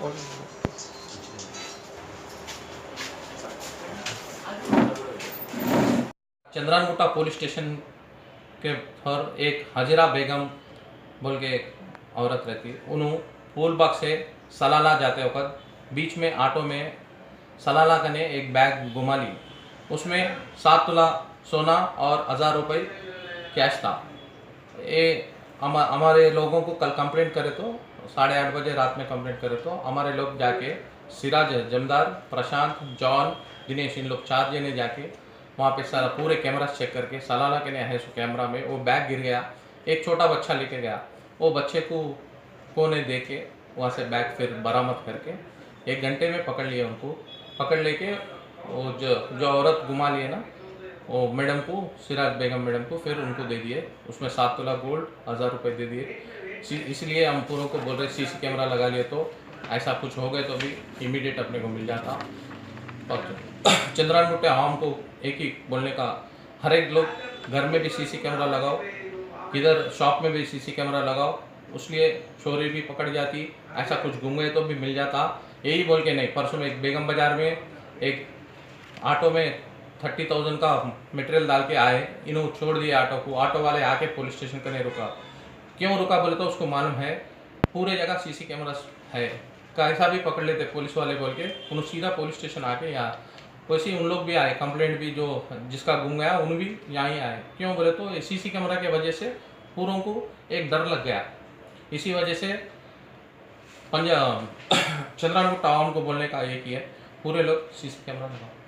और Chandrayangutta police station के पर एक हजरा बेगम बोल के एक औरत रहती। उन्होंने फूलबाग से सलाला जाते वक्त बीच में ऑटो में सलाला कने एक बैग घुमा ली। उसमें 7 तोला सोना और 1000 रुपये कैश था। ये हमारे लोगों को कल कंप्लेंट करे तो 8:30 बजे रात में कंप्लेंट करे तो हमारे लोग जाके सिराज जमदार, प्रशांत, जॉन, दिनेश, इन लोग 4 जने जाके वहाँ पे सारा पूरे कैमरा चेक करके सलाला के है सो कैमरा में वो बैग गिर गया। एक छोटा बच्चा लेके गया, वो बच्चे को ने दे के वहाँ से बैग फिर बरामद करके 1 घंटे में पकड़ लिए। उनको पकड़ लेके वो जो औरत घुमा लिए ना, वो मैडम को, सिराज बेगम मैडम को, फिर उनको दे दिए। उसमें 7 तोला गोल्ड, 1000 रुपये दे दिए। इसलिए हम पूरों को बोल रहे सीसी कैमरा लगा लिए तो ऐसा कुछ हो गए तो भी इमीडिएट अपने को मिल जाता। और चंद्रानगुट्टा हमको एक ही बोलने का, हर एक लोग घर में भी सीसी कैमरा लगाओ, इधर शॉप में भी सीसी कैमरा लगाओ, उसलिए चोरी भी पकड़ जाती। ऐसा कुछ गुम गए तो भी मिल जाता। यही बोल के नहीं, परसों में एक बेगम बाज़ार में एक ऑटो में 30,000 का मटेरियल डाल के आए, इन्होंने छोड़ दिया ऑटो को। ऑटो वाले आके पुलिस स्टेशन का नहीं रुका। क्यों रुका बोले तो उसको मालूम है पूरे जगह सीसी कैमरा है, कैसा भी पकड़ लेते पुलिस वाले बोल के। उन्होंने सीधा पुलिस स्टेशन आके यहाँ वैसे उन लोग भी आए, कंप्लेंट भी जो जिसका गुम गया उन भी यहाँ ही आए। क्यों बोले तो सीसी कैमरा के वजह से पूरों को एक डर लग गया। इसी वजह से पंजाब चंद्रानगुट्टा टाउन को बोलने का एक ही है, पूरे लोग सीसी कैमरा लगाओ।